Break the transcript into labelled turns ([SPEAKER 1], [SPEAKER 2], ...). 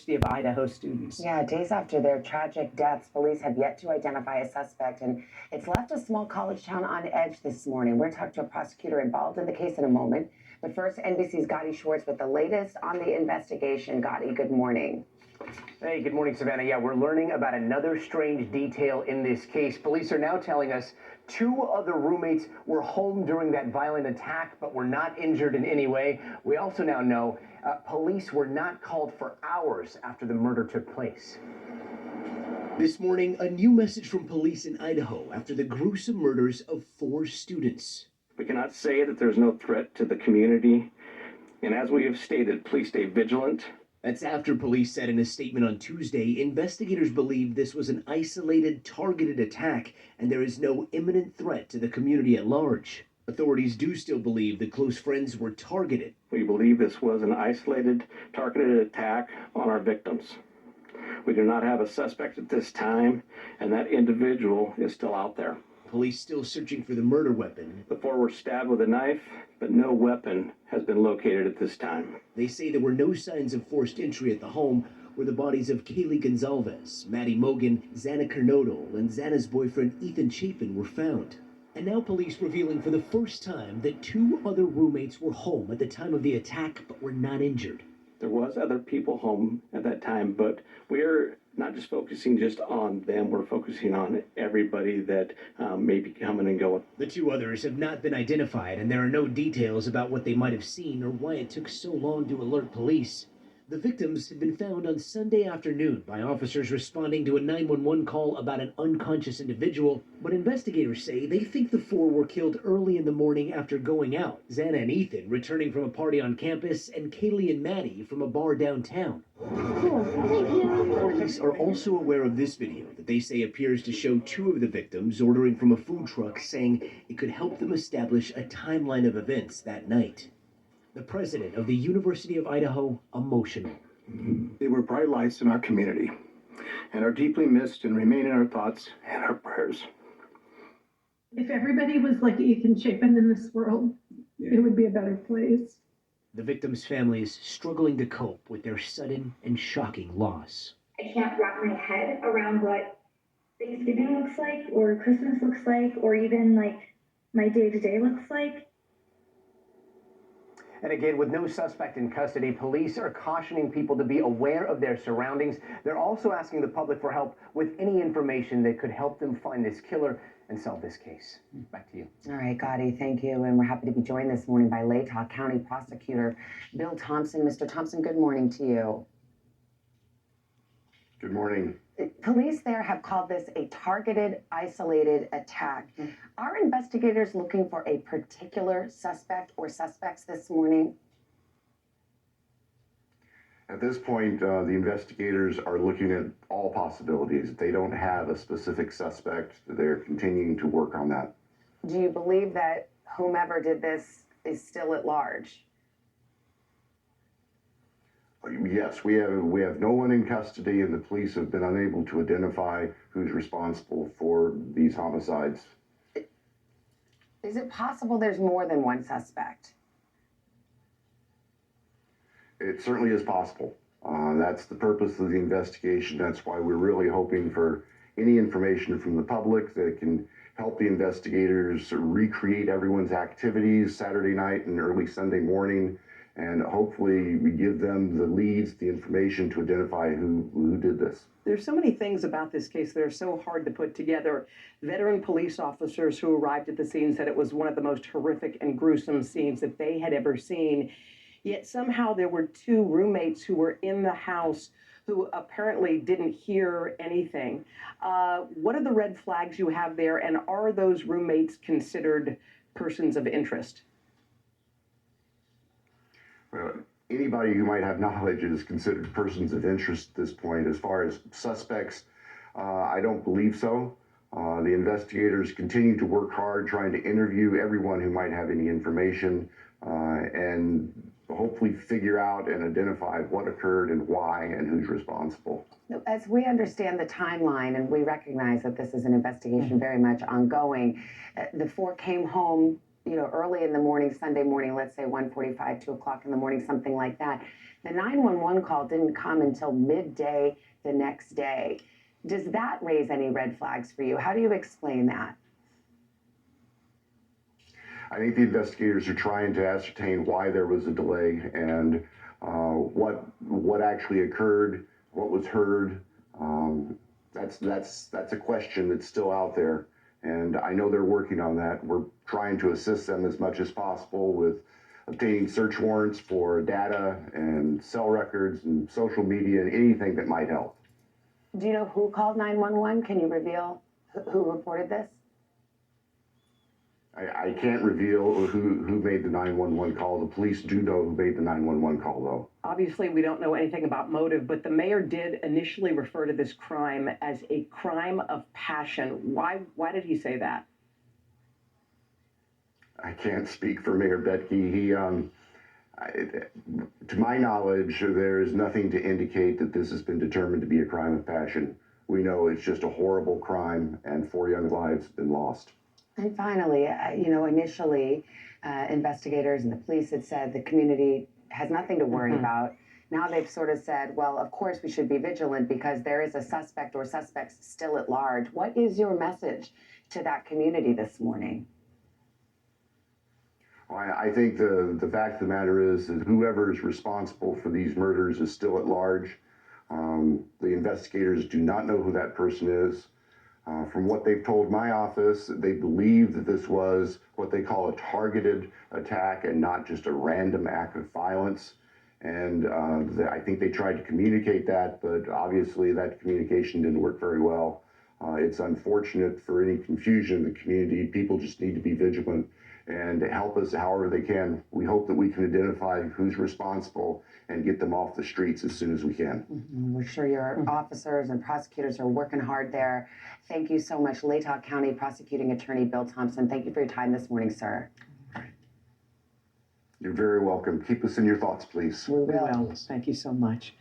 [SPEAKER 1] of Idaho students.
[SPEAKER 2] Yeah, days after their tragic deaths, police have yet to identify a suspect, and it's left a small college town on edge this morning. We're talking to a prosecutor involved in the case in a moment. But first, NBC's Gotti Schwartz with the latest on the investigation. Gotti, good morning.
[SPEAKER 3] Hey, good morning, Savannah. Yeah, we're learning about another strange detail in this case. Police are now telling us 2 other roommates were home during that violent attack, but were not injured in any way. We also now know police were not called for hours after the murder took place.
[SPEAKER 4] This morning, a new message from police in Idaho after the gruesome murders of 4 students.
[SPEAKER 5] We cannot say that there's no threat to the community. And as we have stated, please stay vigilant.
[SPEAKER 4] That's after police said in a statement on Tuesday, investigators believe this was an isolated, targeted attack, and there is no imminent threat to the community at large. Authorities do still believe the close friends were targeted.
[SPEAKER 5] We believe this was an isolated, targeted attack on our victims. We do not have a suspect at this time, and that individual is still out there.
[SPEAKER 4] Police still searching for the murder weapon.
[SPEAKER 5] The 4 were stabbed with a knife, but no weapon has been located at this time.
[SPEAKER 4] They say there were no signs of forced entry at the home where the bodies of Kaylee Gonzalez, Maddie Mogan, Xana Kernodle, and Xana's boyfriend Ethan Chapin were found. And now police revealing for the first time that 2 other roommates were home at the time of the attack but were not injured.
[SPEAKER 5] There was other people home at that time, but we're not just focusing just on them, we're focusing on everybody that may be coming and going.
[SPEAKER 4] The 2 others have not been identified, and there are no details about what they might have seen or why it took so long to alert police. The victims had been found on Sunday afternoon by officers responding to a 911 call about an unconscious individual, but investigators say they think the 4 were killed early in the morning after going out. Xana and Ethan returning from a party on campus, and Kaylee and Maddie from a bar downtown. Police are also aware of this video that they say appears to show 2 of the victims ordering from a food truck, saying it could help them establish a timeline of events that night. The president of the University of Idaho, emotional.
[SPEAKER 6] They were bright lights in our community and are deeply missed and remain in our thoughts and our prayers.
[SPEAKER 7] If everybody was like Ethan Chapin in this world, it would be a better place.
[SPEAKER 4] The victims' families struggling to cope with their sudden and shocking loss.
[SPEAKER 8] I can't wrap my head around what Thanksgiving looks like, or Christmas looks like, or even like my day-to-day looks like.
[SPEAKER 3] And again, with no suspect in custody, police are cautioning people to be aware of their surroundings. They're also asking the public for help with any information that could help them find this killer and solve this case. Back to you.
[SPEAKER 2] All right, Gotti, thank you. And we're happy to be joined this morning by Latah County Prosecutor Bill Thompson. Mr. Thompson, good morning to you.
[SPEAKER 9] Good morning.
[SPEAKER 2] Police there have called this a targeted, isolated attack. Are investigators looking for a particular suspect or suspects this morning?
[SPEAKER 9] At this point, the investigators are looking at all possibilities. They don't have a specific suspect. They're continuing to work on that.
[SPEAKER 2] Do you believe that whomever did this is still at large?
[SPEAKER 9] Yes, we have no one in custody, and the police have been unable to identify who's responsible for these homicides.
[SPEAKER 2] Is it possible there's more than one suspect?
[SPEAKER 9] It certainly is possible. That's the purpose of the investigation. That's why we're really hoping for any information from the public that can help the investigators recreate everyone's activities Saturday night and early Sunday morning. And hopefully we give them the leads, the information to identify who did this.
[SPEAKER 1] There's so many things about this case that are so hard to put together. Veteran police officers who arrived at the scene said it was one of the most horrific and gruesome scenes that they had ever seen. Yet somehow there were 2 roommates who were in the house who apparently didn't hear anything. What are the red flags you have there, and are those roommates considered persons of interest?
[SPEAKER 9] Well, anybody who might have knowledge is considered persons of interest at this point. As far as suspects, I don't believe so. The investigators continue to work hard trying to interview everyone who might have any information and hopefully figure out and identify what occurred and why and who's responsible.
[SPEAKER 2] As we understand the timeline, and we recognize that this is an investigation very much ongoing, the 4 came home early in the morning, Sunday morning, let's say 1:45, 2 o'clock in the morning, something like that. The 911 call didn't come until midday the next day. Does that raise any red flags for you? How do you explain that?
[SPEAKER 9] I think the investigators are trying to ascertain why there was a delay and what actually occurred, what was heard. That's a question that's still out there, and I know they're working on that. We're trying to assist them as much as possible with obtaining search warrants for data and cell records and social media and anything that might help.
[SPEAKER 2] Do you know who called 911? Can you reveal who reported this?
[SPEAKER 9] I can't reveal who made the 911 call. The police do know who made the 911 call, though.
[SPEAKER 1] Obviously, we don't know anything about motive, but the mayor did initially refer to this crime as a crime of passion. Why did he say that?
[SPEAKER 9] I can't speak for Mayor Betke. To my knowledge, there is nothing to indicate that this has been determined to be a crime of passion. We know it's just a horrible crime, and 4 young lives have been lost.
[SPEAKER 2] And finally, initially, investigators and the police had said the community has nothing to worry about. Now they've sort of said, well, of course we should be vigilant because there is a suspect or suspects still at large. What is your message to that community this morning?
[SPEAKER 9] Well, I think the fact of the matter is that whoever is responsible for these murders is still at large. The investigators do not know who that person is. From what they've told my office, they believe that this was what they call a targeted attack and not just a random act of violence. And I think they tried to communicate that, but obviously that communication didn't work very well. It's unfortunate for any confusion in the community. People just need to be vigilant and help us however they can. We hope that we can identify who's responsible and get them off the streets as soon as we can.
[SPEAKER 2] We're sure your officers and prosecutors are working hard there. Thank you so much, Latah County Prosecuting Attorney Bill Thompson. Thank you for your time this morning, sir.
[SPEAKER 9] You're very welcome. Keep us in your thoughts, please.
[SPEAKER 2] We will.
[SPEAKER 1] Well, thank you so much.